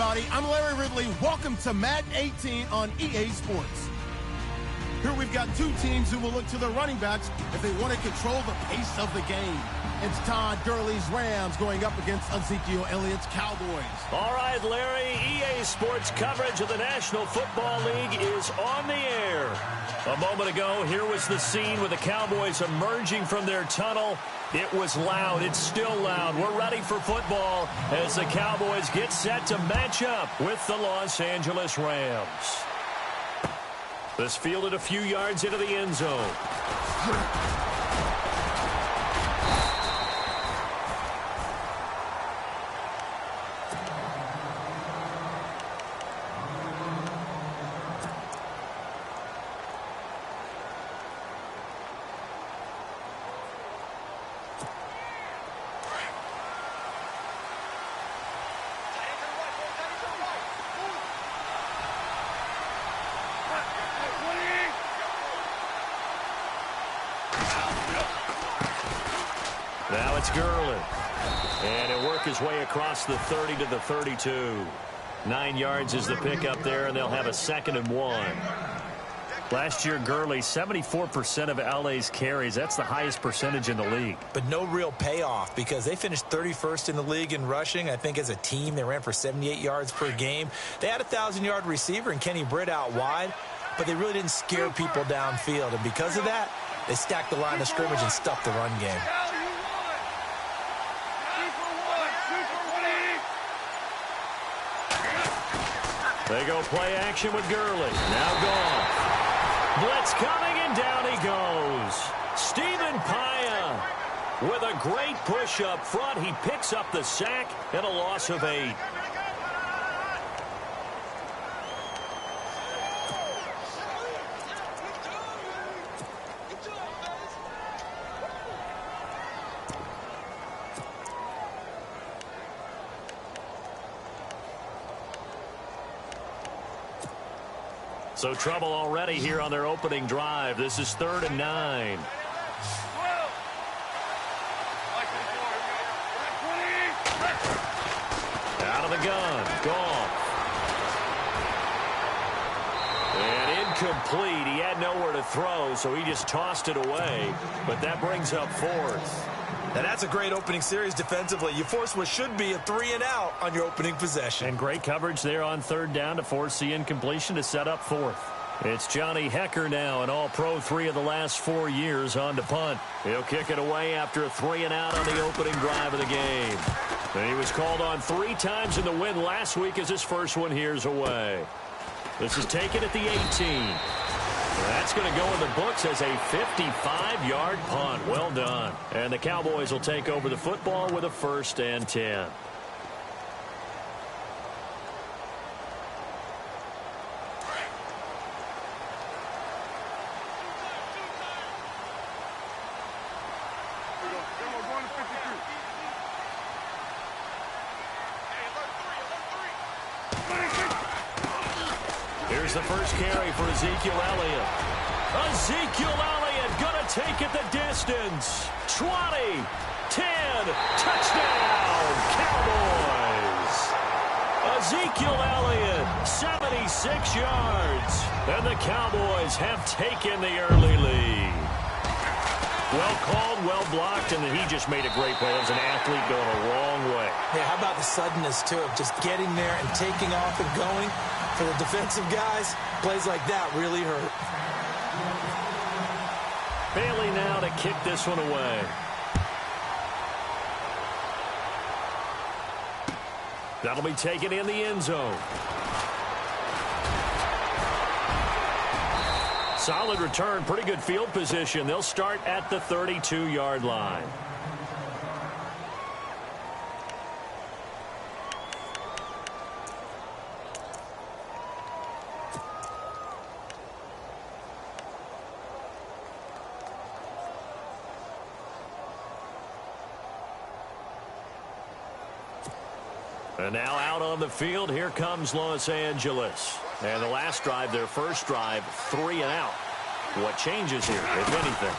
everybody. I'm Larry Ridley. Welcome to Madden 18 on EA Sports. Here we've got two teams who will look to their running backs if they want to control the pace of the game. It's Todd Gurley's Rams going up against Ezekiel Elliott's Cowboys. All right, Larry, EA Sports coverage of the National Football League is on the air. A moment ago, here was the scene with the Cowboys emerging from their tunnel. It was loud. It's still loud. We're ready for football as the Cowboys get set to match up with the Los Angeles Rams. This fielded a few yards into the end zone. Now it's Gurley. And he'll work his way across the 30 to the 32. 9 yards is the pickup there, and they'll have a 2nd and 1. Last year, Gurley, 74% of LA's carries. That's the highest percentage in the league. But no real payoff because they finished 31st in the league in rushing. I think as a team, they ran for 78 yards per game. They had a 1,000-yard receiver and Kenny Britt out wide, but they really didn't scare people downfield. And because of that, they stacked the line of scrimmage and stuffed the run game. They go play action with Gurley. Now gone. Blitz coming, and down he goes. Stephen Paya with a great push up front. He picks up the sack and a loss of 8. So trouble already here on their opening drive. This is 3rd and 9. Out of the gun. Goff. And incomplete. He had nowhere to throw, so he just tossed it away. But that brings up 4th. Now that's a great opening series defensively. You force what should be a 3-and-out on your opening possession. And great coverage there on 3rd down to force the incompletion to set up 4th. It's Johnny Hecker now, an all-pro 3 of the last 4 years on to punt. He'll kick it away after a 3-and-out on the opening drive of the game. And he was called on 3 times in the win last week as his first one here's away. This is taken at the 18. That's going to go in the books as a 55-yard punt. Well done. And the Cowboys will take over the football with a 1st and 10. Here's the first carry for Ezekiel Elliott. Ezekiel Elliott going to take it the distance. 20, 10, touchdown, Cowboys. Ezekiel Elliott, 76 yards. And the Cowboys have taken the early lead. Well called, well blocked, and then he just made a great play. As an athlete going a long way. Yeah, how about the suddenness, too, of just getting there and taking off and going? For the defensive guys, plays like that really hurt. Bailey now to kick this one away. That'll be taken in the end zone. Solid return, pretty good field position. They'll start at the 32-yard line. And now out on the field, here comes Los Angeles. And the last drive, their first drive, 3-and-out. What changes here, if anything?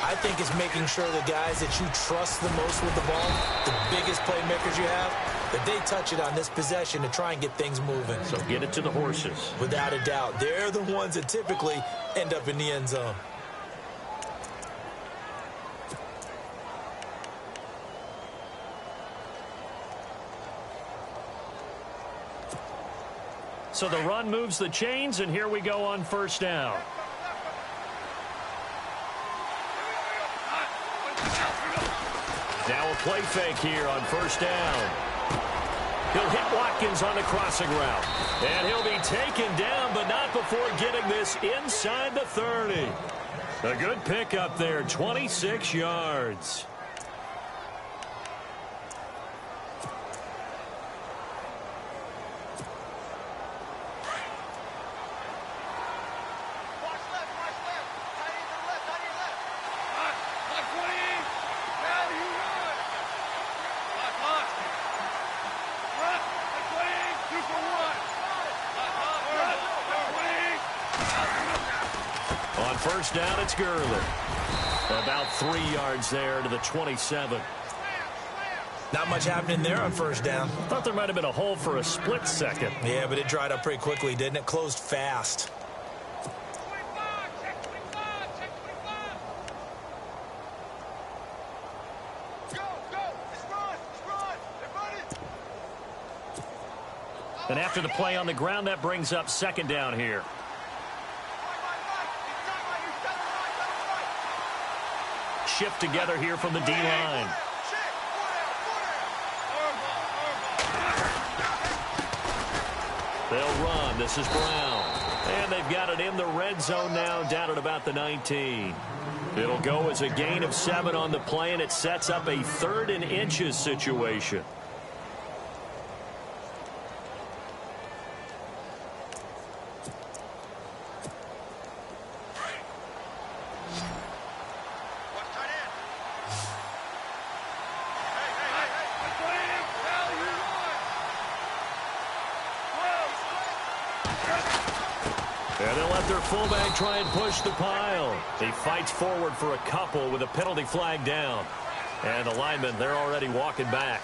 I think it's making sure the guys that you trust the most with the ball, the biggest playmakers you have, that they touch it on this possession to try and get things moving. So get it to the horses. Without a doubt, they're the ones that typically end up in the end zone. So the run moves the chains, and here we go on first down. Now a play fake here on first down. He'll hit Watkins on the crossing route. And he'll be taken down, but not before getting this inside the 30. A good pickup there, 26 yards. On first down, it's Gurley. About 3 yards there to the 27. Not much happening there on first down. Thought there might have been a hole for a split second. Yeah, but it dried up pretty quickly, didn't it? Closed fast. And after the play on the ground, that brings up second down here. Shift together here from the D-line. They'll run. This is Brown. And they've got it in the red zone now, down at about the 19. It'll go as a gain of 7 on the play, and it sets up a 3rd and inches situation. And they'll let their fullback try and push the pile. He fights forward for a couple with a penalty flag down. And the linemen, they're already walking back.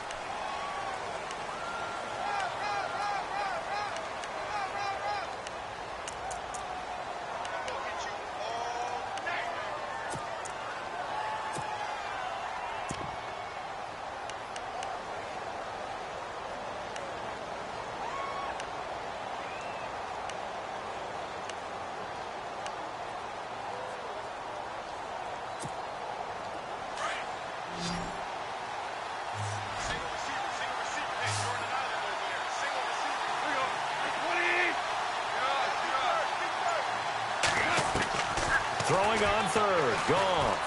Throwing on third. Goff.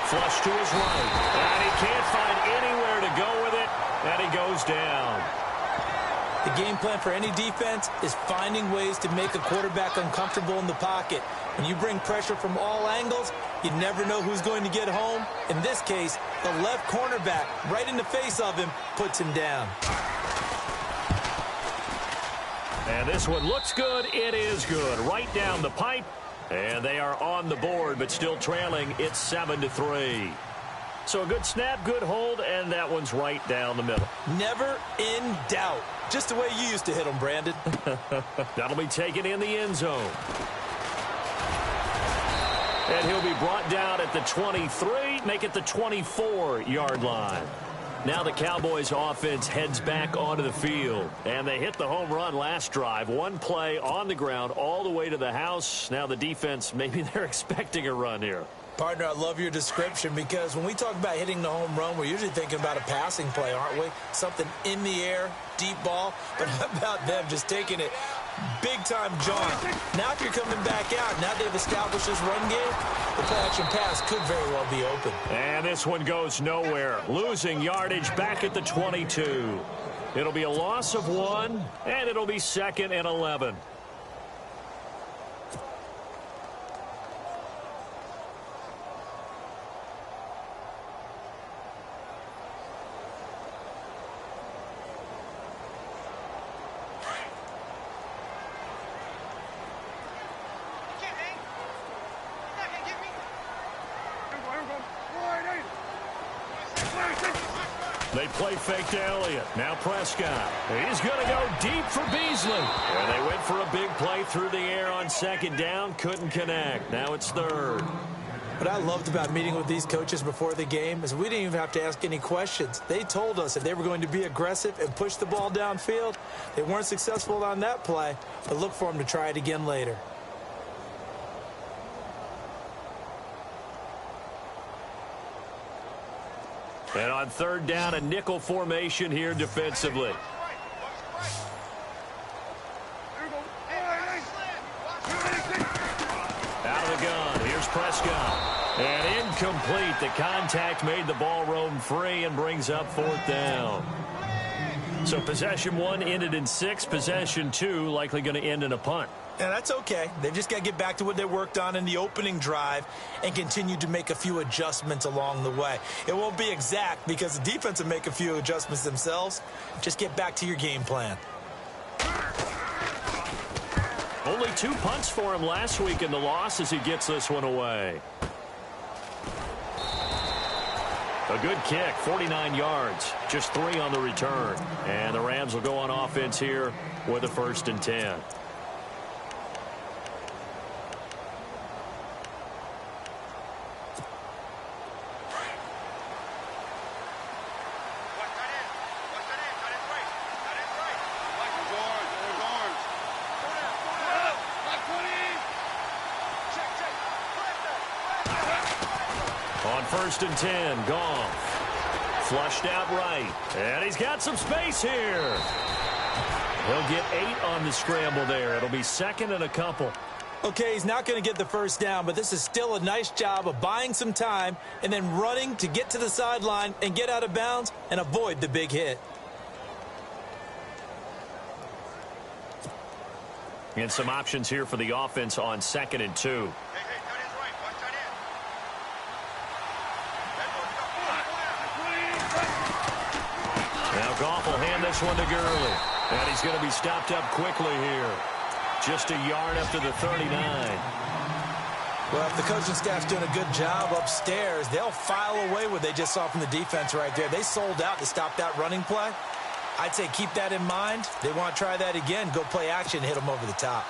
Flush to his right. And he can't find anywhere to go with it. And he goes down. The game plan for any defense is finding ways to make a quarterback uncomfortable in the pocket. When you bring pressure from all angles, you never know who's going to get home. In this case, the left cornerback, right in the face of him, puts him down. And this one looks good. It is good. Right down the pipe. And they are on the board, but still trailing. It's 7-3. So a good snap, good hold, and that one's right down the middle. Never in doubt. Just the way you used to hit them, Brandon. That'll be taken in the end zone. And he'll be brought down at the 23, make it the 24-yard line. Now the Cowboys offense heads back onto the field. And they hit the home run last drive. One play on the ground all the way to the house. Now the defense, maybe they're expecting a run here. Partner, I love your description because when we talk about hitting the home run, we're usually thinking about a passing play, aren't we? Something in the air, deep ball. But how about them just taking it big-time jaunt? Now if you're coming back out, now they've established this run game, the play-action pass could very well be open. And this one goes nowhere. Losing yardage back at the 22. It'll be a loss of 1, and it'll be 2nd and 11. They play fake to Elliott. Now Prescott. He's going to go deep for Beasley. And they went for a big play through the air on second down. Couldn't connect. Now it's third. What I loved about meeting with these coaches before the game is we didn't even have to ask any questions. They told us if they were going to be aggressive and push the ball downfield. They weren't successful on that play, but look for them to try it again later. And on third down, a nickel formation here defensively. Out of the gun. Here's Prescott. And incomplete. The contact made the ball roam free and brings up fourth down. So possession 1 ended in 6. Possession 2 likely going to end in a punt. And that's okay. They've just got to get back to what they worked on in the opening drive and continue to make a few adjustments along the way. It won't be exact because the defense will make a few adjustments themselves. Just get back to your game plan. Only 2 punts for him last week in the loss as he gets this one away. A good kick, 49 yards, just 3 on the return. And the Rams will go on offense here with a 1st and 10. On 1st and 10, Goff. Flushed out right. And he's got some space here. He'll get 8 on the scramble there. It'll be 2nd and a couple. Okay, he's not going to get the first down, but this is still a nice job of buying some time and then running to get to the sideline and get out of bounds and avoid the big hit. And some options here for the offense on 2nd and 2. Now Goff will hand this one to Gurley. And he's going to be stopped up quickly here. Just a yard up to the 39. Well, if the coaching staff's doing a good job upstairs, they'll file away what they just saw from the defense right there. They sold out to stop that running play. I'd say keep that in mind. They want to try that again. Go play action, hit them over the top.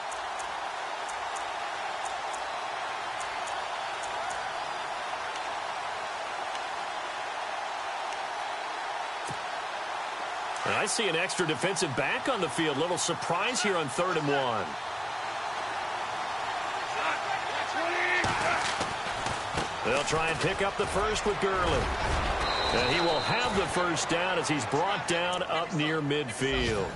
And I see an extra defensive back on the field. Little surprise here on 3rd and 1. They'll try and pick up the first with Gurley. And he will have the first down as he's brought down up near midfield.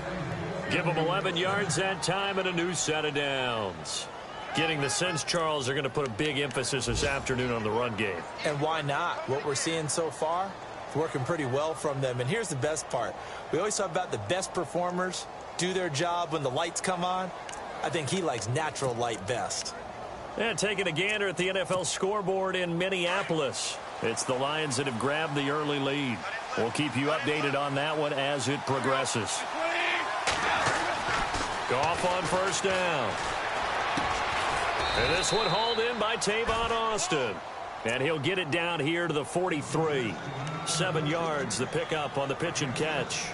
Give him 11 yards that time and a new set of downs. Getting the sense, Charles, they're going to put a big emphasis this afternoon on the run game. And why not? What we're seeing so far, it's working pretty well from them. And here's the best part. We always talk about the best performers do their job when the lights come on. I think he likes natural light best. And taking a gander at the NFL scoreboard in Minneapolis. It's the Lions that have grabbed the early lead. We'll keep you updated on that one as it progresses. Goff on 1st down. And this one hauled in by Tavon Austin. And he'll get it down here to the 43. 7 yards, the pickup on the pitch and catch.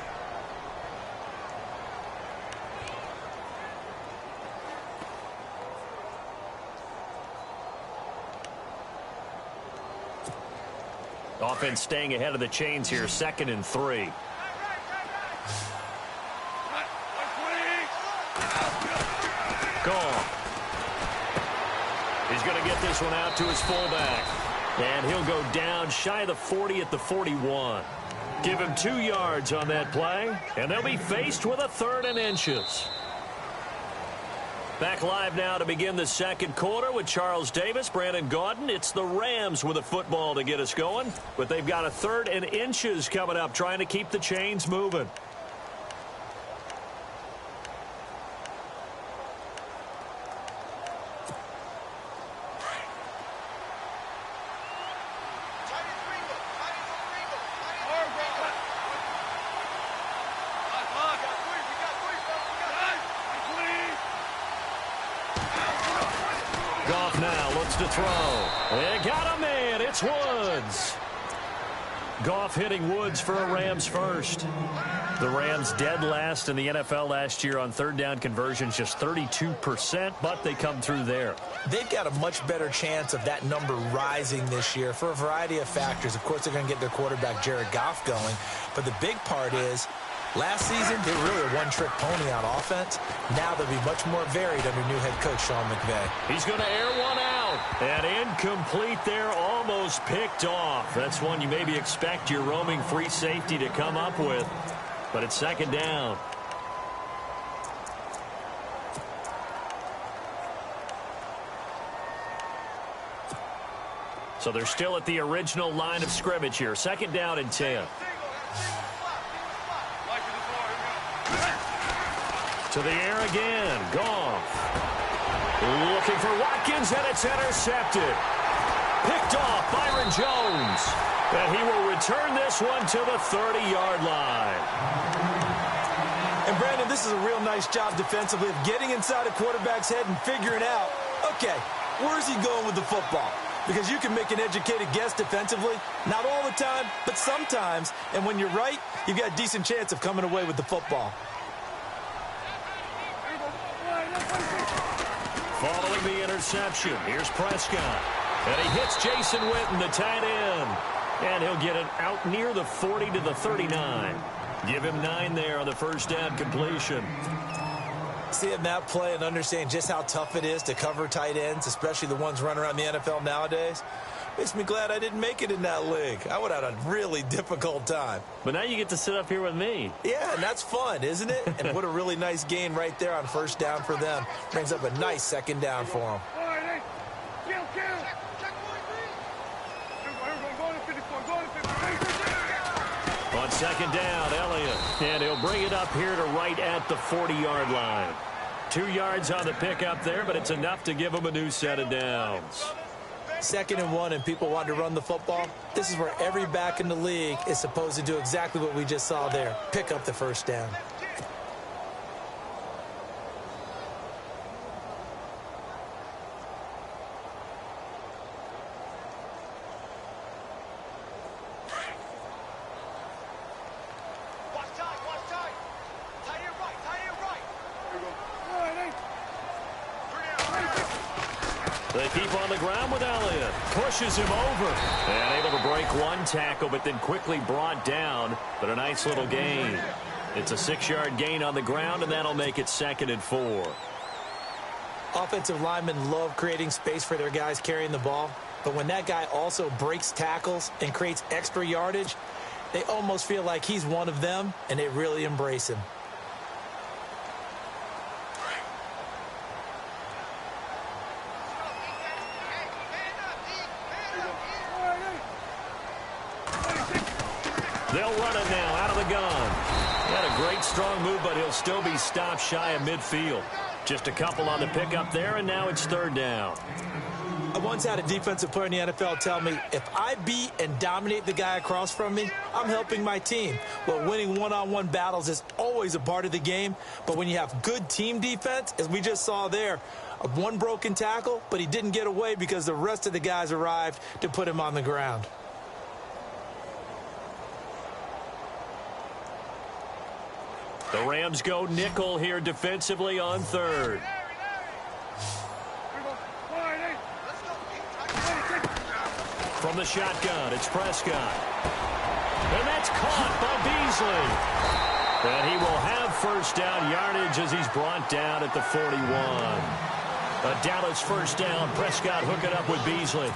Offense staying ahead of the chains here, 2nd and 3. Goff. He's going to get this one out to his fullback. And he'll go down shy of the 40 at the 41. Give him 2 yards on that play, and they'll be faced with a 3rd and inches. Back live now to begin the 2nd quarter with Charles Davis, Brandon Gaudin. It's the Rams with a football to get us going, but they've got a 3rd and inches coming up, trying to keep the chains moving. Goff now looks to throw. They got a man. It's Woods. Goff hitting Woods for a Rams first. The Rams dead last in the NFL last year on third down conversions, just 32%, but they come through there. They've got a much better chance of that number rising this year for a variety of factors. Of course, they're going to get their quarterback, Jared Goff, going. But the big part is, last season, they were really a one-trick pony on offense. Now they'll be much more varied under new head coach Sean McVay. He's going to air one out. And incomplete there, almost picked off. That's one you maybe expect your roaming free safety to come up with. But it's second down. So they're still at the original line of scrimmage here. Second down and 10. To the air again. Goff. Looking for Watkins, and it's intercepted. Picked off Byron Jones. And he will return this one to the 30-yard line. And, Brandon, this is a real nice job defensively of getting inside a quarterback's head and figuring out, okay, where's he going with the football? Because you can make an educated guess defensively. Not all the time, but sometimes. And when you're right, you've got a decent chance of coming away with the football. Following the interception, here's Prescott. And he hits Jason Witten, the tight end. And he'll get it out near the 40 to the 39. Give him 9 there on the first down completion. Seeing that play and understanding just how tough it is to cover tight ends, especially the ones running around the NFL nowadays, makes me glad I didn't make it in that league. I would have had a really difficult time. But now you get to sit up here with me. Yeah, and that's fun, isn't it? And what a really nice gain right there on first down for them. Brings up a nice second down for them. On second down, Elliott. And he'll bring it up here to right at the 40-yard line. 2 yards on the pickup there, but it's enough to give him a new set of downs. 2nd and 1 and people want to run the football. This is where every back in the league is supposed to do exactly what we just saw there. Pick up the first down. They keep on the ground with Elliott. Pushes him over. And able to break one tackle, but then quickly brought down. But a nice little gain. It's a 6-yard gain on the ground, and that'll make it 2nd and 4. Offensive linemen love creating space for their guys carrying the ball. But when that guy also breaks tackles and creates extra yardage, they almost feel like he's one of them, and they really embrace him. They'll run it now out of the gun. He had a great strong move, but he'll still be stopped shy of midfield. Just a couple on the pickup there, and now it's 3rd down. I once had a defensive player in the NFL tell me, if I beat and dominate the guy across from me, I'm helping my team. Well, winning one-on-one battles is always a part of the game, but when you have good team defense, as we just saw there, one broken tackle, but he didn't get away because the rest of the guys arrived to put him on the ground. The Rams go nickel here defensively on 3rd. From the shotgun, it's Prescott. And that's caught by Beasley. And he will have first down yardage as he's brought down at the 41. A Dallas first down. Prescott hooking up with Beasley.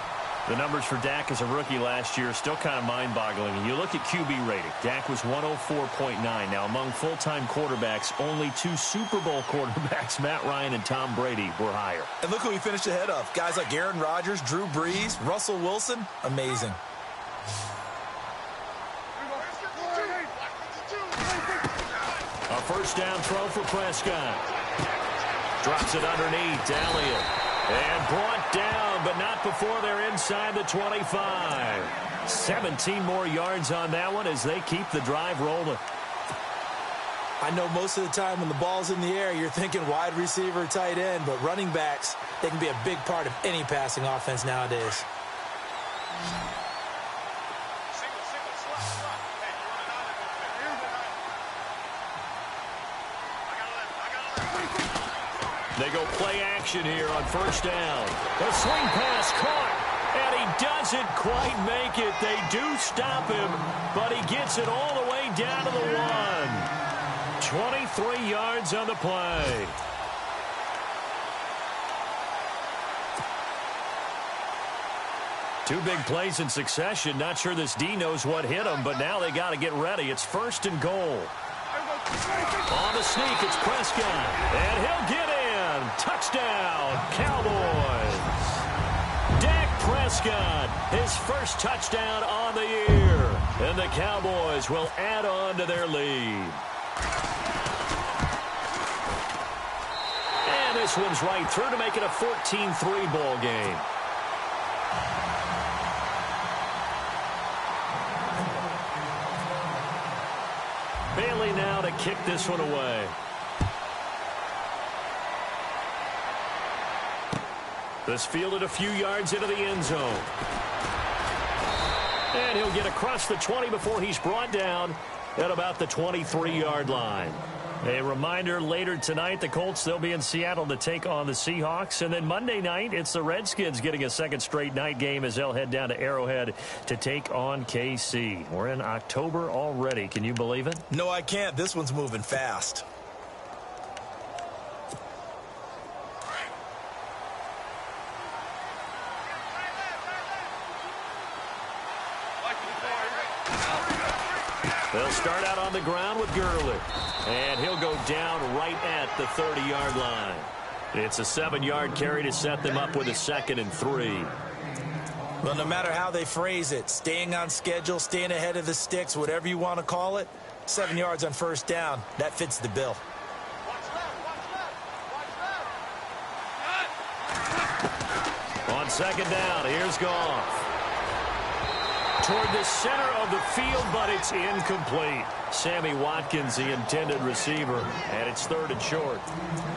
The numbers for Dak as a rookie last year still kind of mind-boggling. And you look at QB rating. Dak was 104.9. Now, among full-time quarterbacks, only 2 Super Bowl quarterbacks, Matt Ryan and Tom Brady, were higher. And look who he finished ahead of. Guys like Aaron Rodgers, Drew Brees, Russell Wilson. Amazing. A first down throw for Prescott. Drops it underneath to Elliott. And brought down, but not before they're inside the 25. 17 more yards on that one as they keep the drive rolling. I know most of the time when the ball's in the air, you're thinking wide receiver, tight end, but running backs, they can be a big part of any passing offense nowadays. They go play action here on first down. A swing pass caught, and he doesn't quite make it. They do stop him, but he gets it all the way down to the 1. 23 yards on the play. Two big plays in succession. Not sure this D knows what hit him, but now they got to get ready. It's first and goal. On the sneak, it's Prescott, and he'll get in. Touchdown, Cowboys. Dak Prescott, his first touchdown on the year, and the Cowboys will add on to their lead. And this one's right through to make it a 14-3 ball game. Bailey now to kick this one away. This fielded a few yards into the end zone. And he'll get across the 20 before he's brought down at about the 23-yard line. A reminder, later tonight, the Colts, they'll be in Seattle to take on the Seahawks. And then Monday night, it's the Redskins getting a second straight night game as they'll head down to Arrowhead to take on KC. We're in October already. Can you believe it? No, I can't. This one's moving fast. They'll start out on the ground with Gurley. And he'll go down right at the 30-yard line. It's a 7-yard carry to set them up with a 2nd and 3. Well, no matter how they phrase it, staying on schedule, staying ahead of the sticks, whatever you want to call it, 7 yards on first down, that fits the bill. On second down, here's Goff. Toward the center of the field, but it's incomplete. Sammy Watkins, the intended receiver, and it's 3rd and short.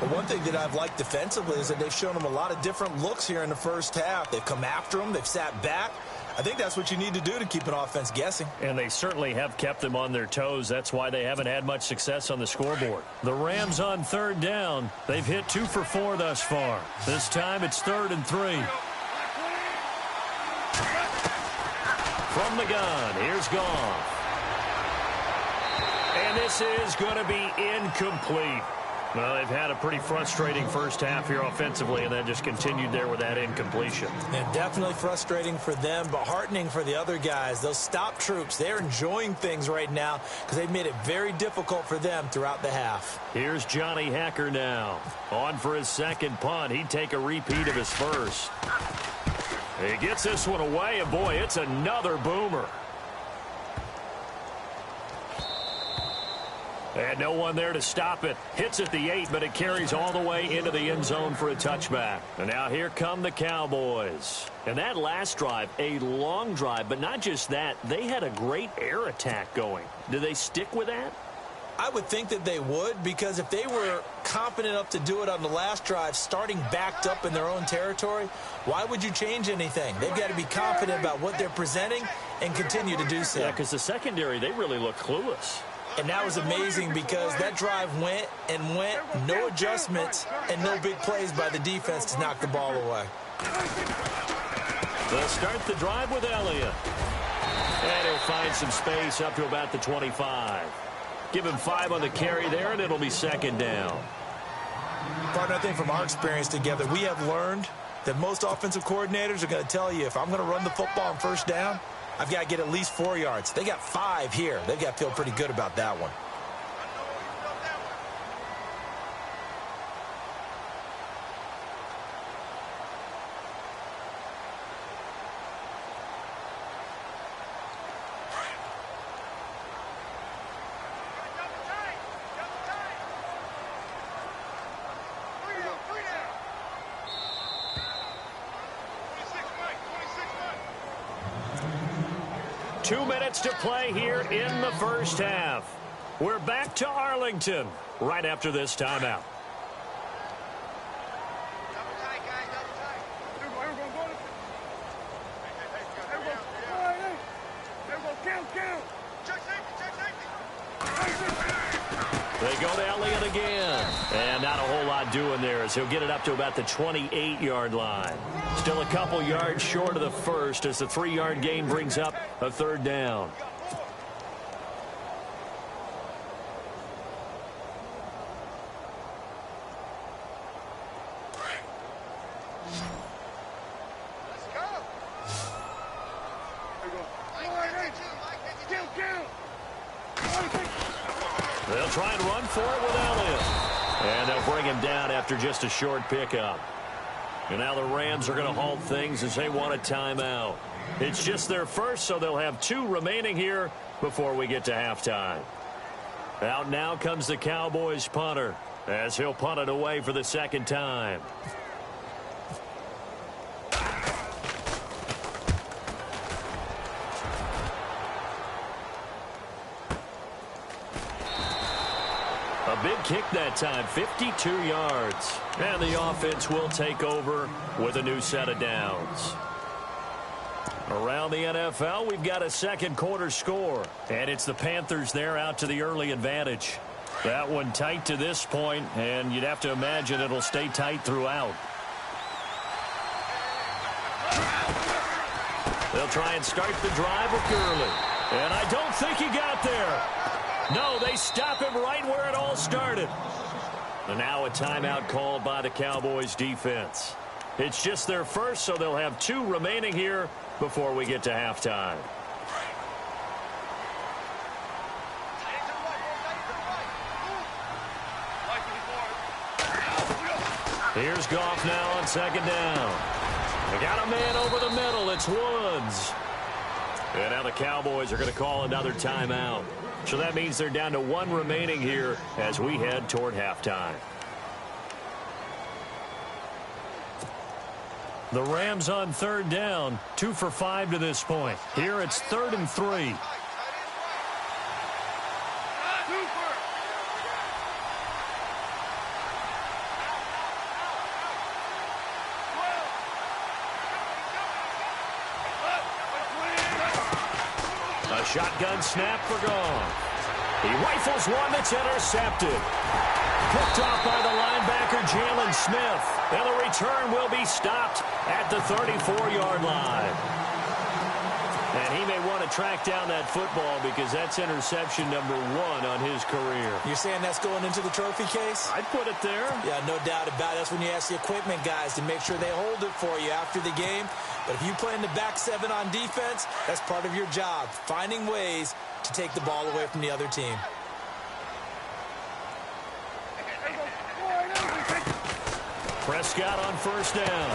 Well, one thing that I've liked defensively is that they've shown them a lot of different looks here in the first half. They've come after them. They've sat back. I think that's what you need to do to keep an offense guessing. And they certainly have kept them on their toes. That's why they haven't had much success on the scoreboard. The Rams on 3rd down. They've hit 2 for 4 thus far. This time it's 3rd and 3. From the gun, here's Goff. And this is going to be incomplete. Well, they've had a pretty frustrating first half here offensively, and then just continued there with that incompletion. And definitely frustrating for them, but heartening for the other guys. Those stop troops, they're enjoying things right now because they've made it very difficult for them throughout the half. Here's Johnny Hekker now. On for his second punt. He'd take a repeat of his first. He gets this one away, and boy, it's another boomer. And no one there to stop it. Hits at the 8, but it carries all the way into the end zone for a touchback. And now here come the Cowboys. And that last drive, a long drive, but not just that. They had a great air attack going. Do they stick with that? I would think that they would, because if they were confident enough to do it on the last drive, starting backed up in their own territory, why would you change anything? They've got to be confident about what they're presenting and continue to do so. Yeah, because the secondary, they really look clueless. And that was amazing because that drive went and went, no adjustments, and no big plays by the defense to knock the ball away. They'll start the drive with Elliott. And he'll find some space up to about the 25. Give him 5 on the carry there, and it'll be 2nd down. Partner, I think from our experience together, we have learned that most offensive coordinators are going to tell you, if I'm going to run the football on first down, I've got to get at least 4 yards. They got 5 here. They've got to feel pretty good about that one. To play here in the first half. We're back to Arlington right after this timeout. They go to Elliott again. And not a whole lot doing there as he'll get it up to about the 28-yard line. Still a couple yards short of the first as the 3-yard gain brings up a third down. They'll try and run for it with Elliott. And they'll bring him down after just a short pickup. And now the Rams are going to halt things as they want a timeout. It's just their first, so they'll have 2 remaining here before we get to halftime. Out now comes the Cowboys punter as he'll punt it away for the second time. A big kick that time, 52 yards. And the offense will take over with a new set of downs. Around the NFL, we've got a second quarter score. And it's the Panthers there out to the early advantage. That one tight to this point, and you'd have to imagine it'll stay tight throughout. They'll try and start the drive with Gurley. And I don't think he got there. No, they stop him right where it all started. And now a timeout called by the Cowboys defense. It's just their first, so they'll have 2 remaining here before we get to halftime. Here's Goff now on second down. They got a man over the middle. It's Woods. And now the Cowboys are going to call another timeout. So that means they're down to 1 remaining here as we head toward halftime. The Rams on third down, 2 for 5 to this point. Here it's 3rd and 3. A shotgun snap for Goff. He rifles one that's intercepted. Picked off by the linebacker, Jalen Smith. And the return will be stopped at the 34-yard line. And he may want to track down that football because that's interception number 1 on his career. You're saying that's going into the trophy case? I'd put it there. Yeah, no doubt about it. That's when you ask the equipment guys to make sure they hold it for you after the game. But if you play in the back 7 on defense, that's part of your job, finding ways to take the ball away from the other team. Prescott on first down.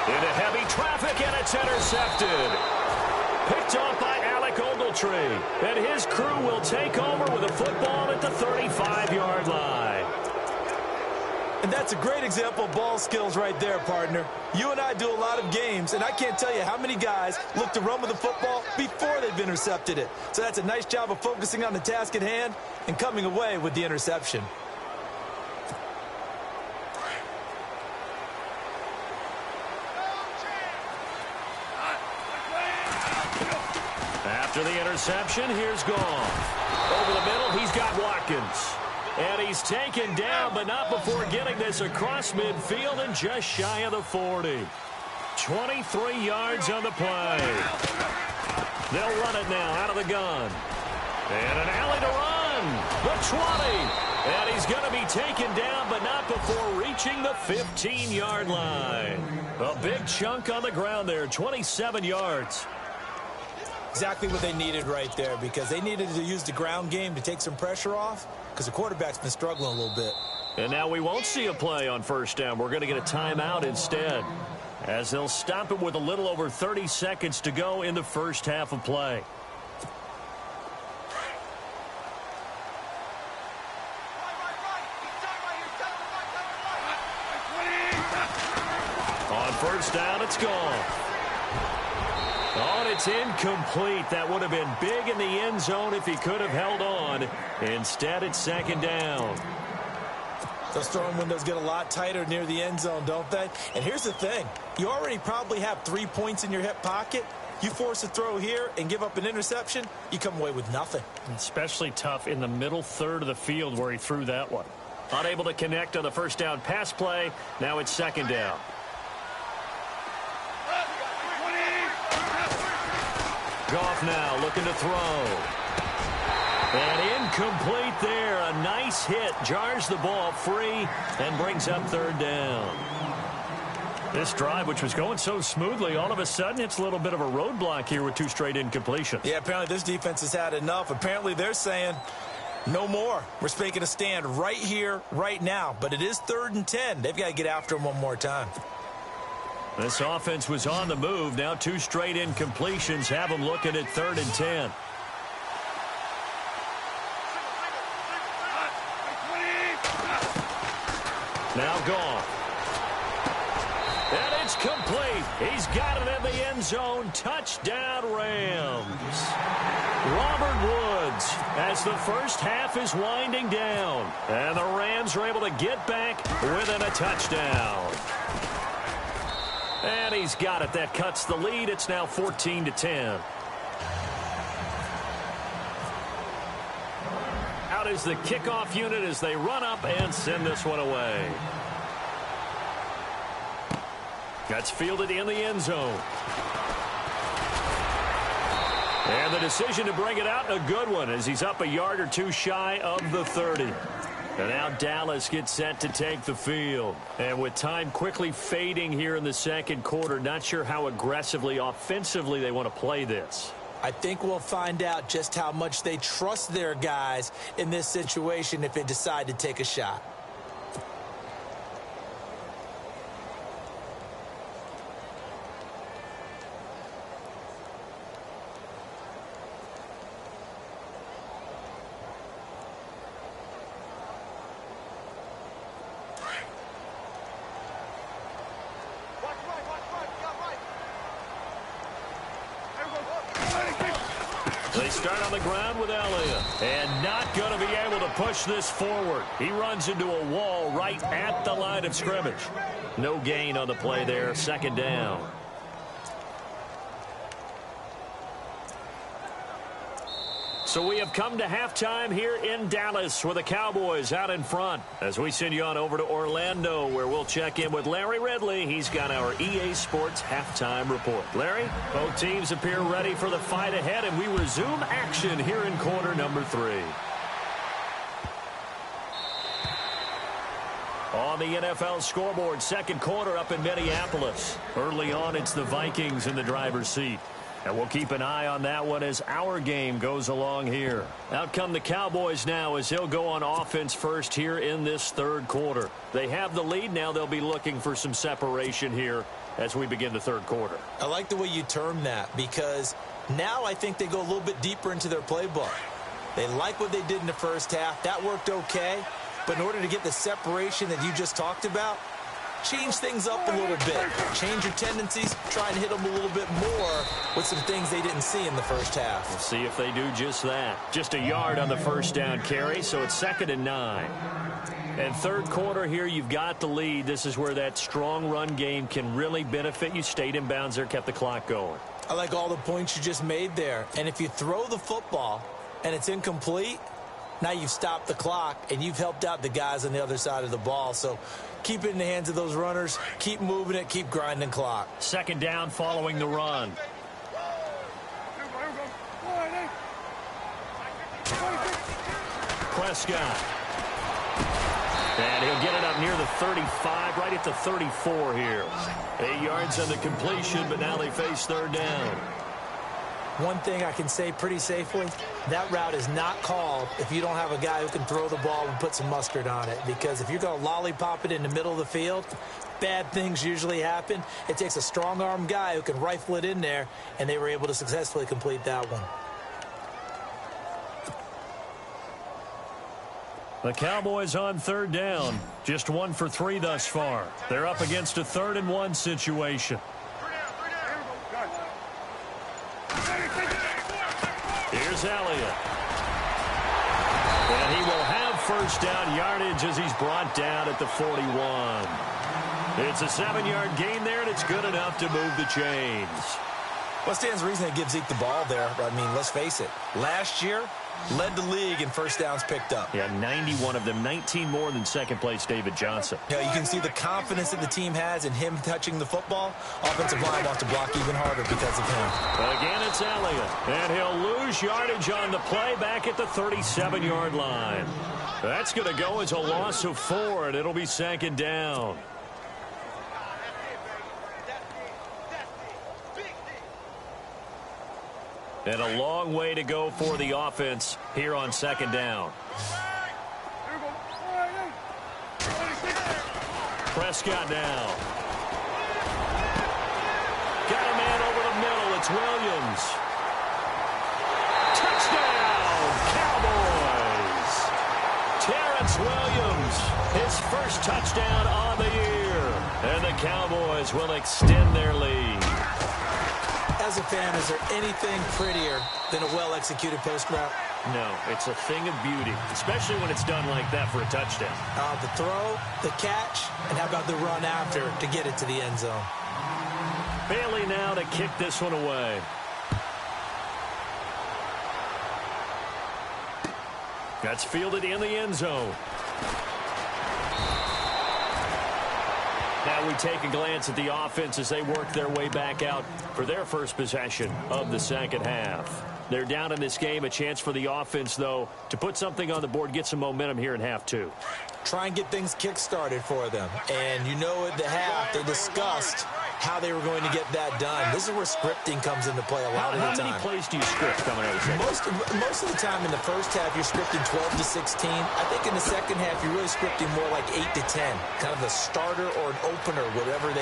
Into heavy traffic, and it's intercepted. Picked off by Alec Ogletree. And his crew will take over with a football at the 35-yard line. And that's a great example of ball skills right there, partner. You and I do a lot of games, and I can't tell you how many guys look to run with the football before they've intercepted it. So that's a nice job of focusing on the task at hand and coming away with the interception. After the interception, here's Goff. Over the middle, he's got Watkins. And he's taken down, but not before getting this across midfield and just shy of the 40. 23 yards on the play. They'll run it now out of the gun. And an alley to run. The 20. And he's going to be taken down, but not before reaching the 15-yard line. A big chunk on the ground there, 27 yards. Exactly what they needed right there, because they needed to use the ground game to take some pressure off, because the quarterback's been struggling a little bit. And now we won't see a play on first down. We're going to get a timeout instead, as they'll stop it with a little over 30 seconds to go in the first half of play. On first down, it's gone. Oh, and it's incomplete. That would have been big in the end zone if he could have held on. Instead, it's second down. Those throwing windows get a lot tighter near the end zone, don't they? And here's the thing. You already probably have 3 points in your hip pocket. You force a throw here and give up an interception, you come away with nothing. Especially tough in the middle third of the field where he threw that one. Unable to connect on the first down pass play. Now it's second down. Goff now looking to throw. And incomplete there. A nice hit. Jars the ball free and brings up third down. This drive, which was going so smoothly, all of a sudden it's a little bit of a roadblock here with 2 straight incompletions. Yeah, apparently this defense has had enough. Apparently they're saying no more. We're making a stand right here, right now. But it is 3rd and 10. They've got to get after him one more time. This offense was on the move. Now 2 straight incompletions have them looking at 3rd and 10. Now Goff. And it's complete. He's got it in the end zone. Touchdown, Rams. Robert Woods, as the first half is winding down. And the Rams are able to get back within a touchdown. And he's got it. That cuts the lead. It's now 14-10. Out is the kickoff unit as they run up and send this one away. That's fielded in the end zone. And the decision to bring it out, a good one, as he's up a yard or 2 shy of the 30. And now Dallas gets set to take the field. And with time quickly fading here in the second quarter, not sure how aggressively, offensively they want to play this. I think we'll find out just how much they trust their guys in this situation if they decide to take a shot. They start on the ground with Elliott. And not going to be able to push this forward. He runs into a wall right at the line of scrimmage. No gain on the play there. Second down. So we have come to halftime here in Dallas with the Cowboys out in front. As we send you on over to Orlando, where we'll check in with Larry Ridley. He's got our EA Sports halftime report. Larry, both teams appear ready for the fight ahead, and we resume action here in quarter number 3. On the NFL scoreboard, second quarter up in Minneapolis. Early on, it's the Vikings in the driver's seat. And we'll keep an eye on that one as our game goes along here. Out come the Cowboys now as he'll go on offense first here in this third quarter. They have the lead. Now they'll be looking for some separation here as we begin the third quarter. I like the way you term that, because now I think they go a little bit deeper into their playbook. They like what they did in the first half. That worked okay. But in order to get the separation that you just talked about, change things up a little bit. Change your tendencies. Try and hit them a little bit more with some things they didn't see in the first half. We'll see if they do just that. Just a yard on the first down carry, so it's 2nd and 9. And third quarter here, you've got the lead. This is where that strong run game can really benefit you. Stayed in bounds there, kept the clock going. I like all the points you just made there. And if you throw the football and it's incomplete, now you've stopped the clock and you've helped out the guys on the other side of the ball. So keep it in the hands of those runners. Keep moving it. Keep grinding clock. Second down following the run. Prescott. And he'll get it up near the 35, right at the 34 here. 8 yards on the completion, but now they face third down. One thing I can say pretty safely, that route is not called if you don't have a guy who can throw the ball and put some mustard on it. Because if you're going to lollipop it in the middle of the field, bad things usually happen. It takes a strong-arm guy who can rifle it in there, and they were able to successfully complete that one. The Cowboys on third down. Just 1 for 3 thus far. They're up against a 3rd and 1 situation. Here's Elliott. And he will have first down yardage as he's brought down at the 41. It's a 7-yard gain there, and it's good enough to move the chains. Well, stands to reason they give Zeke the ball there. I mean, let's face it. Last year, led the league in first downs picked up. Yeah, 91 of them, 19 more than second-place David Johnson. Yeah, you can see the confidence that the team has in him touching the football. Offensive line wants to block even harder because of him. Again, it's Elliott, and he'll lose yardage on the play back at the 37-yard line. That's going to go as a loss of 4, and it'll be second down. And a long way to go for the offense here on second down. Prescott now. Got a man over the middle. It's Williams. Touchdown, Cowboys. Terrence Williams, his first touchdown on the year. And the Cowboys will extend their lead. As a fan, is there anything prettier than a well-executed post route? No, it's a thing of beauty, especially when it's done like that for a touchdown. The throw, the catch, and how about the run after to get it to the end zone? Bailey now to kick this one away. That's fielded in the end zone. Now we take a glance at the offense as they work their way back out for their first possession of the second half. They're down in this game. A chance for the offense, though, to put something on the board, get some momentum here in half 2. Try and get things kick-started for them. And you know at the half, they discussed how they were going to get that done. This is where scripting comes into play a lot of the time. How many plays do you script coming out of the second? Most of the time in the first half, you're scripting 12 to 16. I think in the second half, you're really scripting more like 8 to 10. Kind of a starter or an opener, whatever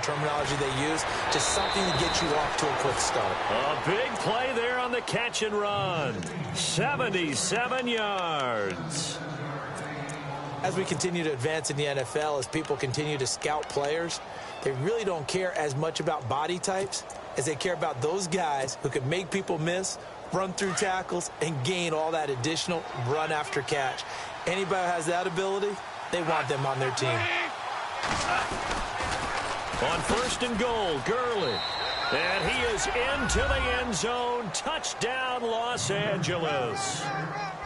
terminology they use. Just something to get you off to a quick start. A big play there on the catch and run. 77 yards. As we continue to advance in the NFL, as people continue to scout players, they really don't care as much about body types as they care about those guys who can make people miss, run through tackles, and gain all that additional run after catch. Anybody who has that ability, they want them on their team. On first and goal, Gurley. And he is into the end zone. Touchdown, Los Angeles.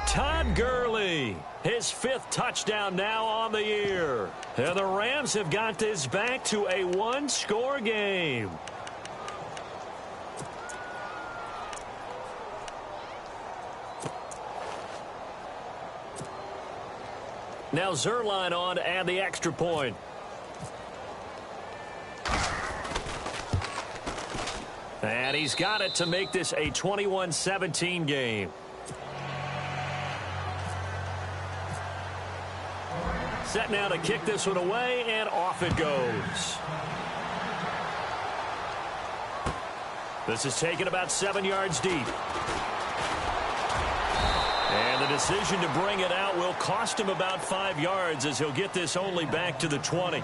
Todd Gurley, his 5th touchdown now on the year. And the Rams have got this back to a 1-score game. Now Zerline on to add the extra point. And he's got it to make this a 21-17 game. Set now to kick this one away, and off it goes. This is taken about 7 yards deep. And the decision to bring it out will cost him about 5 yards as he'll get this only back to the 20.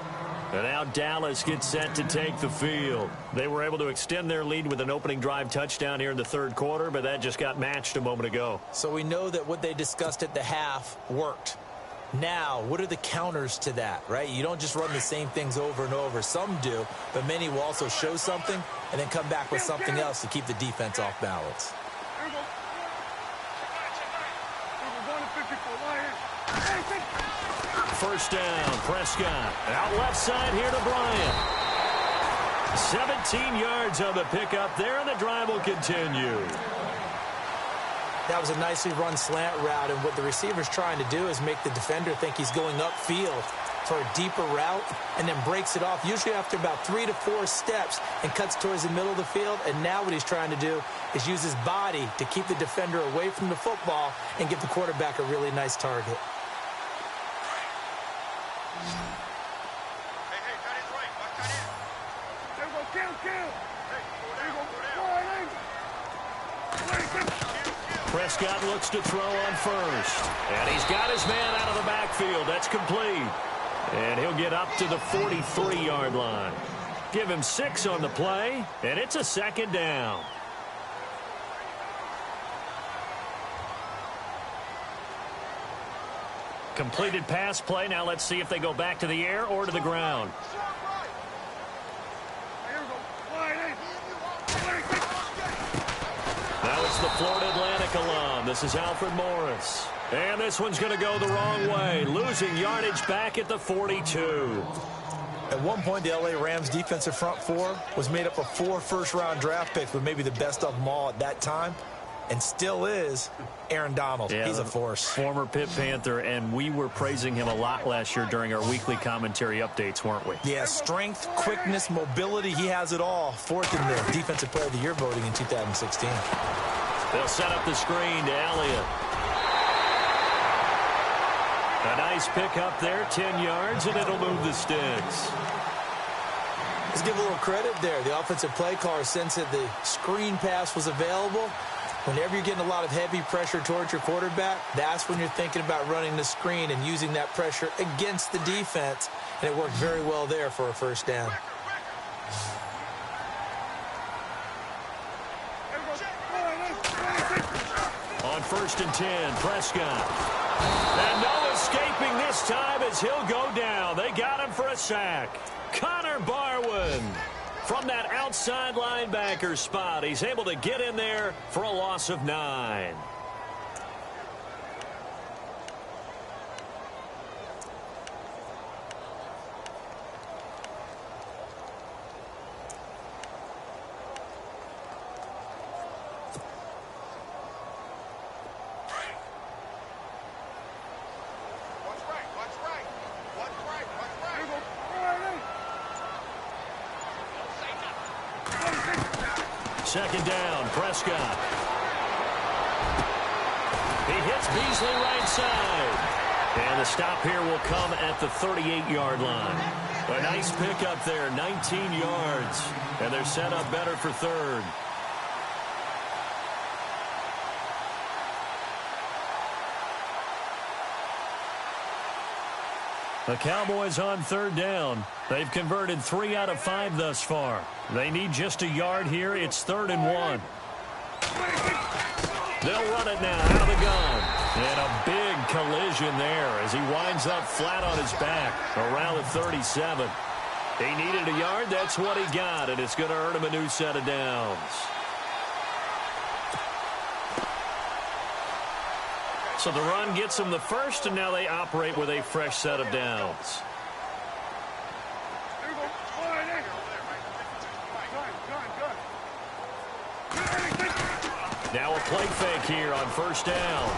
And now Dallas gets set to take the field. They were able to extend their lead with an opening drive touchdown here in the third quarter, but that just got matched a moment ago. So we know that what they discussed at the half worked. Now, what are the counters to that, right? You don't just run the same things over and over. Some do, but many will also show something and then come back with something else to keep the defense off balance. First down, Prescott. Out left side here to Bryant. 17 yards on the pickup there, and the drive will continue. That was a nicely run slant route, and what the receiver's trying to do is make the defender think he's going upfield for a deeper route and then breaks it off, usually after about 3 to 4 steps, and cuts towards the middle of the field. And now what he's trying to do is use his body to keep the defender away from the football and give the quarterback a really nice target. Prescott looks to throw on first. And he's got his man out of the backfield. That's complete. And he'll get up to the 43-yard line. Give him 6 on the play, and it's a second down. Completed pass play. Now let's see if they go back to the air or to the ground. the Florida Atlantic alum. This is Alfred Morris. And this one's going to go the wrong way, losing yardage back at the 42. At one point, the L.A. Rams defensive front four was made up of 4 first-round draft picks, but maybe the best of them all at that time, and still is Aaron Donald. Yeah, he's a force. Former Pitt Panther, and we were praising him a lot last year during our weekly commentary updates, weren't we? Yeah, strength, quickness, mobility, he has it all. 4th in the Defensive Player of the Year voting in 2016. They'll set up the screen to Elliott. A nice pick up there, 10 yards, and it'll move the sticks. Let's give a little credit there. The offensive play caller sensed that the screen pass was available. Whenever you're getting a lot of heavy pressure towards your quarterback, that's when you're thinking about running the screen and using that pressure against the defense. And it worked very well there for a first down. On 1st and 10, Prescott. And no escaping this time as he'll go down. They got him for a sack. Connor Barwin from that outside linebacker spot. He's able to get in there for a loss of 9. Second down, Prescott. He hits Beasley right side. And the stop here will come at the 38-yard line. A nice pick up there, 19 yards. And they're set up better for 3rd. The Cowboys on 3rd down. They've converted 3 out of 5 thus far. They need just a yard here. It's 3rd and 1. They'll run it now out of the gun. And a big collision there as he winds up flat on his back around the 37. He needed a yard. That's what he got, and it's going to earn him a new set of downs. So the run gets them the first, and now they operate with a fresh set of downs. Now a play fake here on 1st down.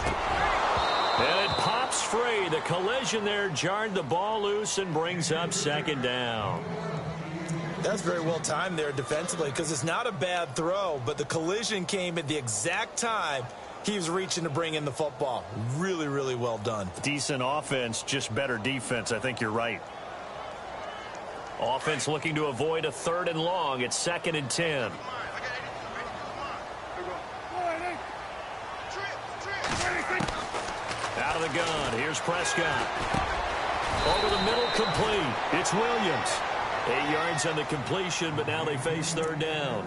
And it pops free. The collision there jarred the ball loose and brings up 2nd down. That's very well timed there defensively because it's not a bad throw, but the collision came at the exact time he was reaching to bring in the football. Really, really well done. Decent offense, just better defense. I think you're right. Offense looking to avoid a 3rd and long. It's 2nd and 10. Out of the gun. Here's Prescott. Over the middle, complete. It's Williams. 8 yards on the completion, but now they face 3rd down.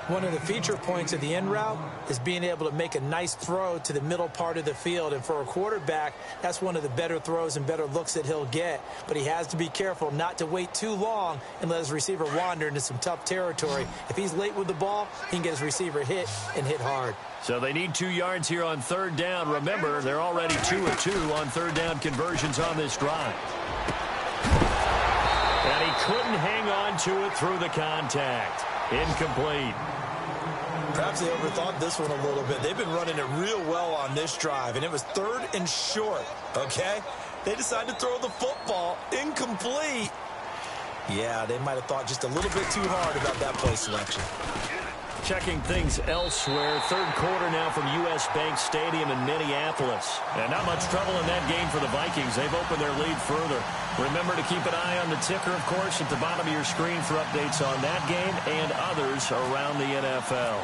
One of the feature points of the end route is being able to make a nice throw to the middle part of the field. And for a quarterback, that's one of the better throws and better looks that he'll get. But he has to be careful not to wait too long and let his receiver wander into some tough territory. If he's late with the ball, he can get his receiver hit and hit hard. So they need 2 yards here on 3rd down. Remember, they're already 2 of 2 on 3rd down conversions on this drive. And he couldn't hang on to it through the contact. Incomplete. Perhaps they overthought this one a little bit. They've been running it real well on this drive, and it was 3rd and short, okay? They decided to throw the football incomplete. Yeah, they might have thought just a little bit too hard about that play selection. Checking things elsewhere. 3rd quarter now from U.S. Bank Stadium in Minneapolis. And not much trouble in that game for the Vikings. They've opened their lead further. Remember to keep an eye on the ticker, of course, at the bottom of your screen for updates on that game and others around the NFL.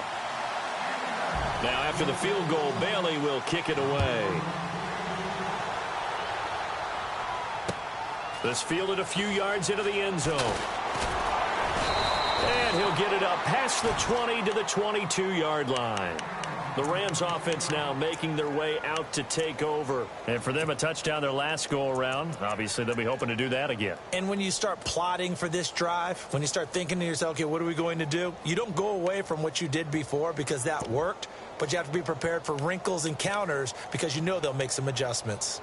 Now, after the field goal, Bailey will kick it away. This fielded a few yards into the end zone. And he'll get it up past the 20 to the 22-yard line. The Rams offense now making their way out to take over. And for them, a touchdown their last go-around. Obviously, they'll be hoping to do that again. And when you start plotting for this drive, when you start thinking to yourself, okay, what are we going to do? You don't go away from what you did before because that worked, but you have to be prepared for wrinkles and counters because you know they'll make some adjustments.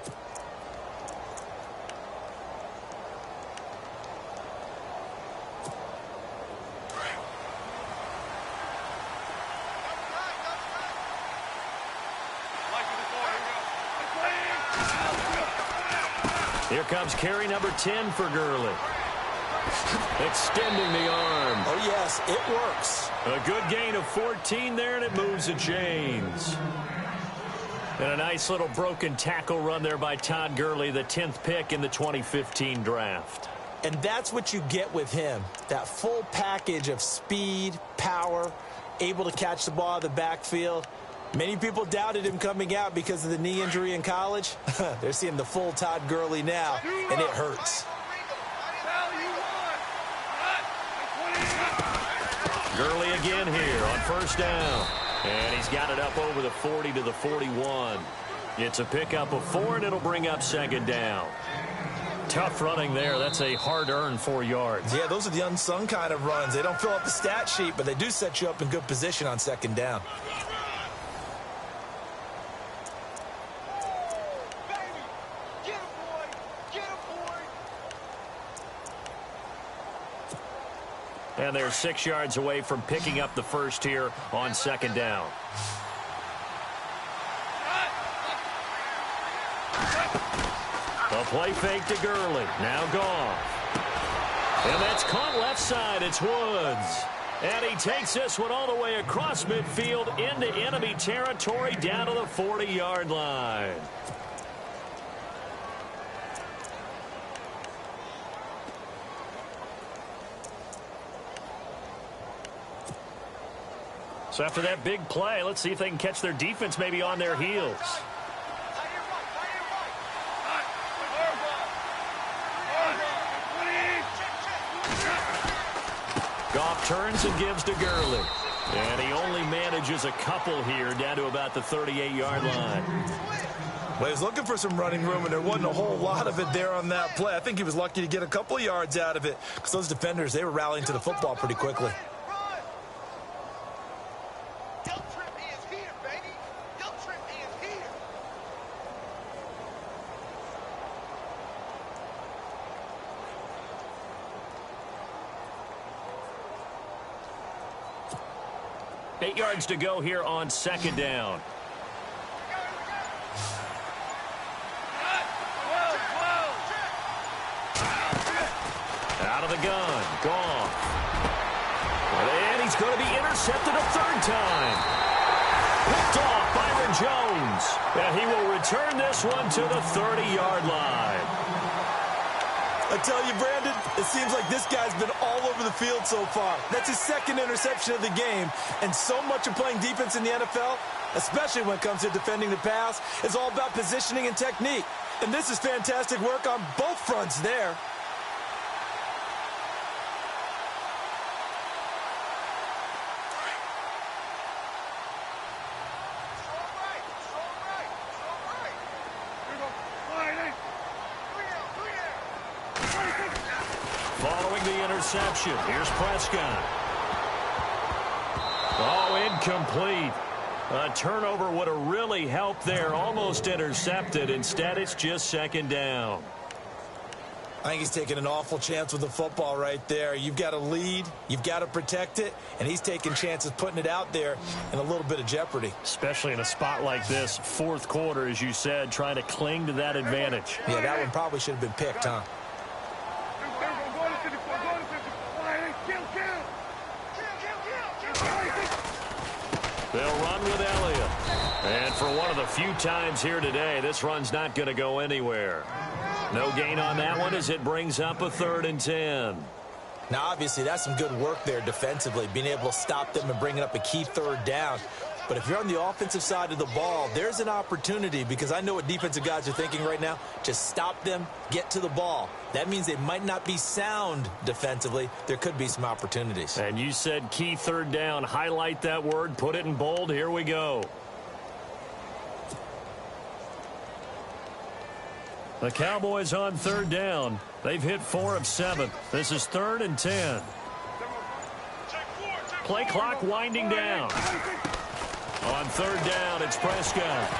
Here comes carry number 10 for Gurley. Extending the arm. Oh, yes, it works. A good gain of 14 there, and it moves the chains. And a nice little broken tackle run there by Todd Gurley, the 10th pick in the 2015 draft. And that's what you get with him, that full package of speed, power, able to catch the ball out of the backfield. Many people doubted him coming out because of the knee injury in college. They're seeing the full Todd Gurley now, and it hurts. Gurley again here on first down. And he's got it up over the 40 to the 41. It's a pickup of 4, and it'll bring up second down. Tough running there. That's a hard-earned 4 yards. Yeah, those are the unsung kind of runs. They don't fill up the stat sheet, but they do set you up in good position on second down. And they're 6 yards away from picking up the first here on second down. A play fake to Gurley. Now Goff. And that's caught left side. It's Woods. And he takes this one all the way across midfield into enemy territory down to the 40-yard line. So after that big play, let's see if they can catch their defense maybe on their heels. Goff turns and gives to Gurley. And he only manages a couple here down to about the 38-yard line. Well, he was looking for some running room, and there wasn't a whole lot of it there on that play. I think he was lucky to get a couple of yards out of it because those defenders, they were rallying to the football pretty quickly. Eight yards to go here on second down. Out of the gun. Goff. And he's going to be intercepted a third time. Picked off Byron Jones. And he will return this one to the 30-yard line. I tell you, Brandon, it seems like this guy's been all over the field so far. That's his second interception of the game. And so much of playing defense in the NFL, especially when it comes to defending the pass, is all about positioning and technique. And this is fantastic work on both fronts there. Following the interception, here's Prescott. Oh, incomplete. A turnover would have really helped there. Almost intercepted. Instead, it's just second down. I think he's taking an awful chance with the football right there. You've got to lead, you've got to protect it, and he's taking chances putting it out there in a little bit of jeopardy. Especially in a spot like this, fourth quarter, as you said, trying to cling to that advantage. Yeah, that one probably should have been picked, huh? They'll run with Elliott. And for one of the few times here today, this run's not going to go anywhere. No gain on that one as it brings up a 3rd and 10. Now, obviously, that's some good work there defensively, being able to stop them and bringing up a key 3rd down. But if you're on the offensive side of the ball, there's an opportunity because I know what defensive guys are thinking right now. Just stop them, get to the ball. That means they might not be sound defensively. There could be some opportunities. And you said key 3rd down. Highlight that word. Put it in bold. Here we go. The Cowboys on third down. They've hit 4 of 7. This is 3rd and 10. Play clock winding down. On third down, it's Prescott.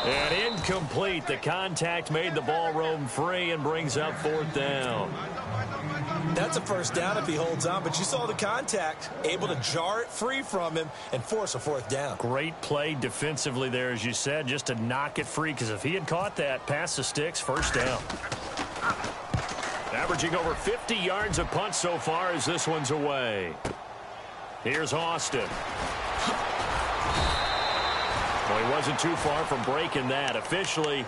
And incomplete. The contact made the ball roam free and brings up 4th down. That's a first down if he holds on, but you saw the contact, able to jar it free from him and force a 4th down. Great play defensively there, as you said, just to knock it free, because if he had caught that, past the sticks, first down. Averaging over 50 yards a punt so far as this one's away. Here's Austin. Well, he wasn't too far from breaking that. Officially,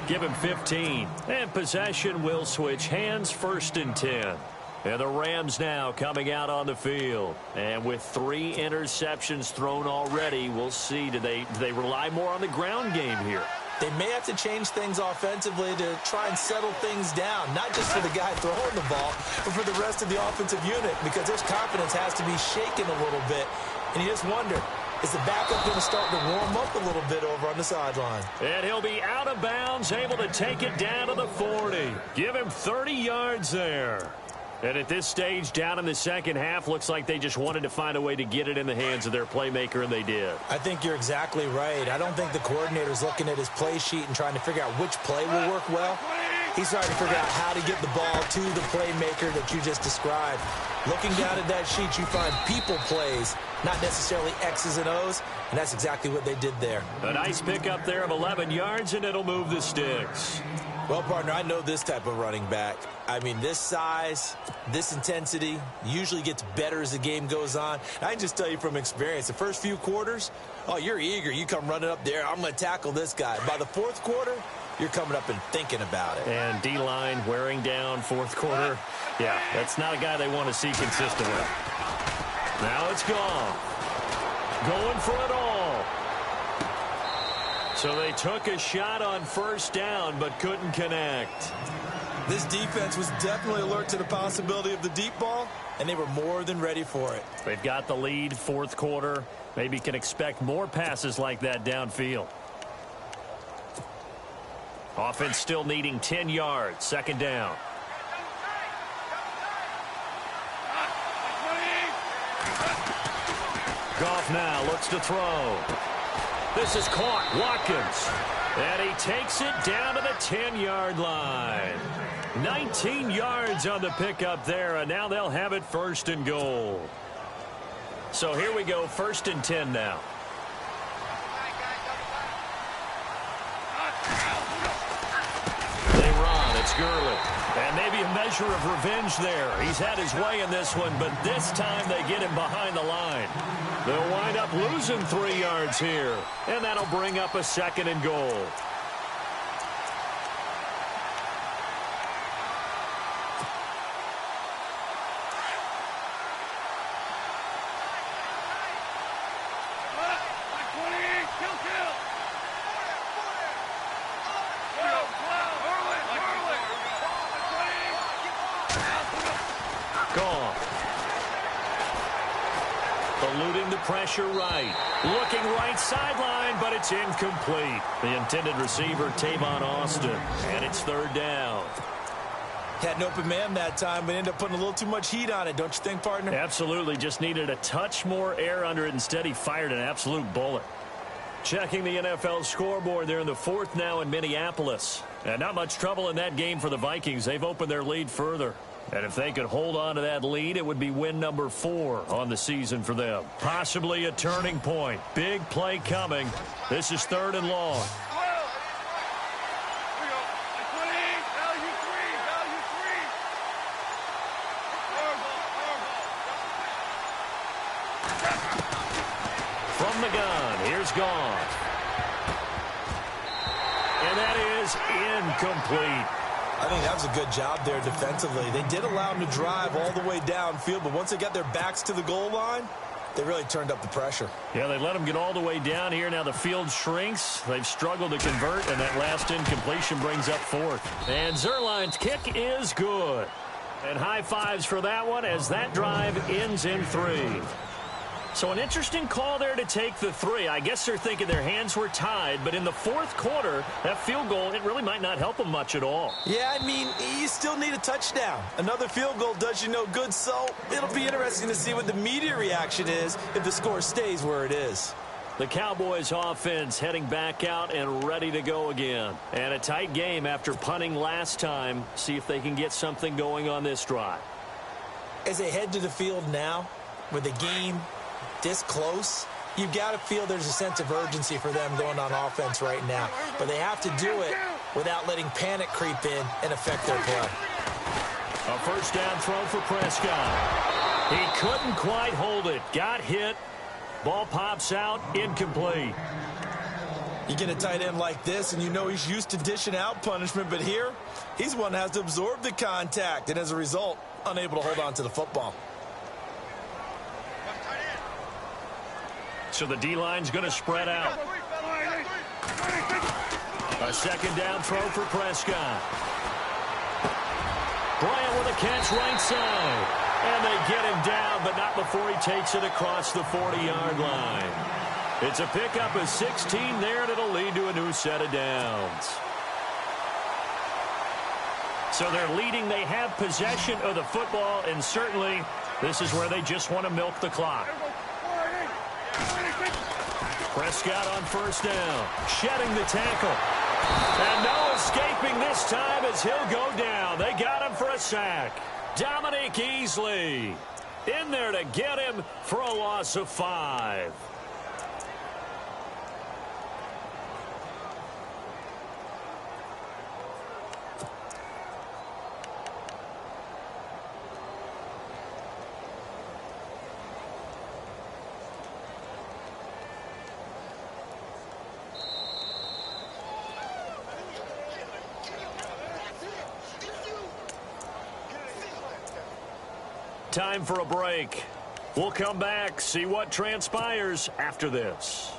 give him 15. And possession will switch hands, 1st and 10. And the Rams now coming out on the field. And with 3 interceptions thrown already, we'll see. Do they rely more on the ground game here? They may have to change things offensively to try and settle things down, not just for the guy throwing the ball, but for the rest of the offensive unit, because his confidence has to be shaken a little bit. And you just wonder, is the backup going to start to warm up a little bit over on the sideline? And he'll be out of bounds, able to take it down to the 40. Give him 30 yards there. And at this stage, down in the second half, looks like they just wanted to find a way to get it in the hands of their playmaker, and they did. I think you're exactly right. I don't think the coordinator's looking at his play sheet and trying to figure out which play will work well. He's trying to figure out how to get the ball to the playmaker that you just described. Looking down at that sheet, you find people plays, not necessarily X's and O's, and that's exactly what they did there. A nice pickup there of 11 yards, and it'll move the sticks. Well, partner, I know this type of running back. I mean, this size, this intensity usually gets better as the game goes on. I can just tell you from experience, the first few quarters, oh, you're eager. You come running up there, I'm going to tackle this guy. By the 4th quarter, you're coming up and thinking about it. And D-line wearing down 4th quarter. Yeah, that's not a guy they want to see consistently. Now it's gone. Going for it all. So they took a shot on 1st down, but couldn't connect. This defense was definitely alert to the possibility of the deep ball, and they were more than ready for it. They've got the lead, 4th quarter. Maybe can expect more passes like that downfield. Offense still needing 10 yards, 2nd down. Goff now looks to throw. This is caught. Watkins. And he takes it down to the 10-yard line. 19 yards on the pickup there, and now they'll have it 1st and goal. So here we go, 1st and 10 now. They run. It's Gurley. And maybe a measure of revenge there. He's had his way in this one, but this time they get him behind the line. They'll wind up losing 3 yards here, and that'll bring up a 2nd and goal. Eluding the pressure right. Looking right sideline, but it's incomplete. The intended receiver, Tavon Austin. And it's 3rd down. Had an open man that time, but ended up putting a little too much heat on it, don't you think, partner? Absolutely. Just needed a touch more air under it. Instead, he fired an absolute bullet. Checking the NFL scoreboard, they're in the 4th now in Minneapolis. And not much trouble in that game for the Vikings. They've opened their lead further. And if they could hold on to that lead, it would be win number 4 on the season for them. Possibly a turning point. Big play coming. This is 3rd and long. From the gun, here's Goff. And that is incomplete. I think that was a good job there defensively. They did allow them to drive all the way downfield, but once they got their backs to the goal line, they really turned up the pressure. Yeah, they let them get all the way down here. Now the field shrinks. They've struggled to convert, and that last incompletion brings up 4th. And Zerline's kick is good. And high fives for that one as that drive ends in 3. So an interesting call there to take the 3. I guess they're thinking their hands were tied, but in the fourth quarter, that field goal, it really might not help them much at all. Yeah, I mean, you still need a touchdown. Another field goal does you no good, so it'll be interesting to see what the media reaction is if the score stays where it is. The Cowboys offense heading back out and ready to go again. And a tight game after punting last time. See if they can get something going on this drive. As they head to the field now, with the game this close, you've got to feel there's a sense of urgency for them going on offense right now. But they have to do it without letting panic creep in and affect their play. A first down throw for Prescott. He couldn't quite hold it. Got hit. Ball pops out. Incomplete. You get a tight end like this, and you know he's used to dishing out punishment. But here, he's one that has to absorb the contact, and as a result, unable to hold on to the football. So the D-line's going to spread out. A second down throw for Prescott. Bryant with a catch right side. And they get him down, but not before he takes it across the 40-yard line. It's a pickup of 16 there, and it'll lead to a new set of downs. So they're leading. They have possession of the football, and certainly this is where they just want to milk the clock. Prescott on first down, shedding the tackle. And no escaping this time as he'll go down. They got him for a sack. Dominique Easley in there to get him for a loss of 5. Time for a break. We'll come back, see what transpires after this.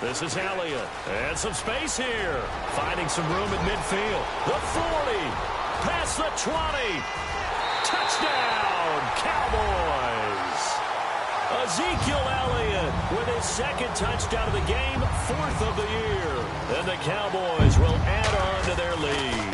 This is Elliott. And some space here. Finding some room at midfield. The 40. Past the 20. Touchdown, Cowboys. Ezekiel Elliott with his second touchdown of the game, 4th of the year. And the Cowboys will add on to their lead.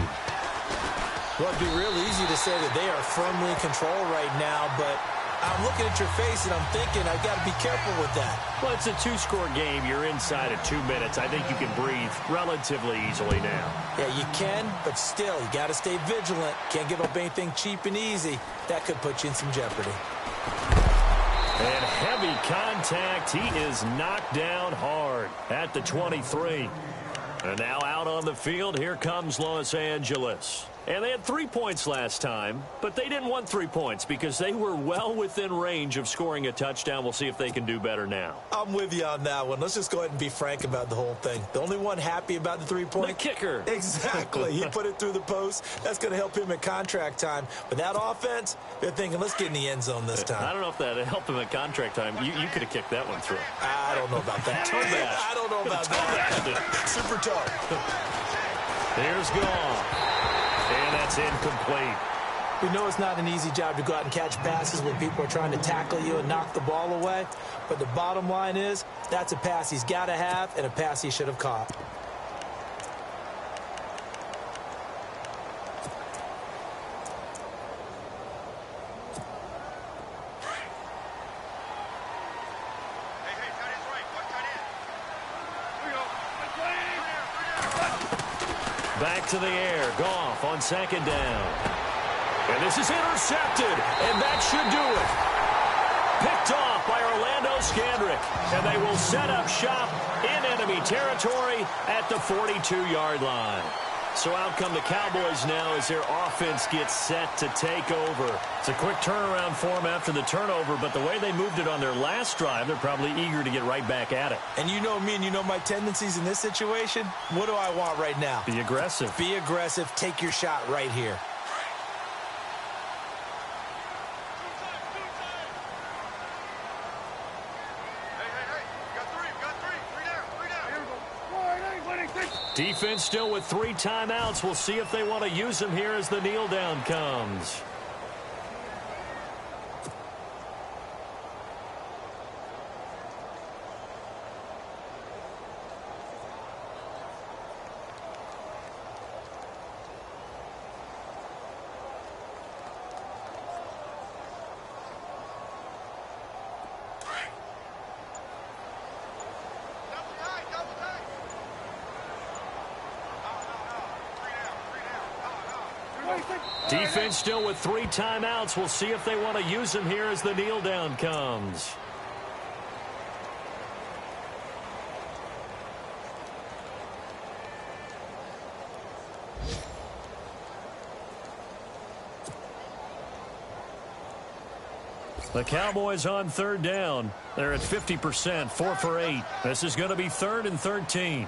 Well, it'd be real easy to say that they are firmly in control right now, but I'm looking at your face and I'm thinking I've got to be careful with that. Well, it's a 2-score game. You're inside of 2 minutes. I think you can breathe relatively easily now. Yeah, you can, but still, you got to stay vigilant. Can't give up anything cheap and easy. That could put you in some jeopardy. And heavy contact. He is knocked down hard at the 23. And now out on the field, here comes Los Angeles. And they had 3 points last time, but they didn't want 3 points because they were well within range of scoring a touchdown. We'll see if they can do better now. I'm with you on that one. Let's just go ahead and be frank about the whole thing. The only one happy about the 3-point? The kicker. Exactly. He put it through the post. That's going to help him at contract time. But that offense, they're thinking, let's get in the end zone this time. I don't know if that helped him at contract time. You could have kicked that one through. I don't know about that. I don't know about that. Super tough. Here's Goff. And that's incomplete. We know it's not an easy job to go out and catch passes when people are trying to tackle you and knock the ball away. But the bottom line is, that's a pass he's got to have and a pass he should have caught. Back to the air. Goff on second down. And this is intercepted. And that should do it. Picked off by Orlando Scandrick. And they will set up shop in enemy territory at the 42-yard line. So out come the Cowboys now as their offense gets set to take over. It's a quick turnaround for them after the turnover, but the way they moved it on their last drive, they're probably eager to get right back at it. And you know me and you know my tendencies in this situation. What do I want right now? Be aggressive. Be aggressive. Take your shot right here. Defense still with 3 timeouts. We'll see if they want to use them here as the kneel down comes. Defense still with 3 timeouts. We'll see if they want to use them here as the kneel down comes. The Cowboys on 3rd down. They're at 50%, 4 for 8. This is going to be 3rd and 13.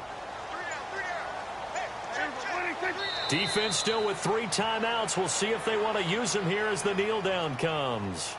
Defense still with 3 timeouts. We'll see if they want to use them here as the kneel down comes.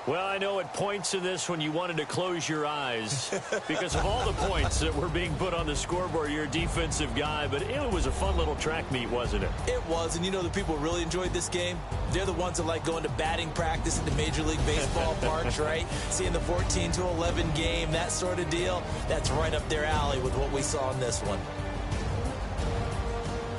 Well, I know at points in this when you wanted to close your eyes because of all the points that were being put on the scoreboard. You're a defensive guy, but it was a fun little track meet, wasn't it? It was, and you know the people who really enjoyed this game? They're the ones that like going to batting practice at the Major League Baseball parks, right? Seeing the 14-11 game, that sort of deal. That's right up their alley with what we saw in this one.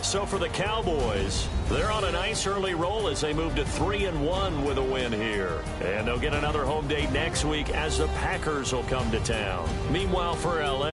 So for the Cowboys, they're on a nice early roll as they move to 3-1 with a win here. And they'll get another home date next week as the Packers will come to town. Meanwhile, for LA.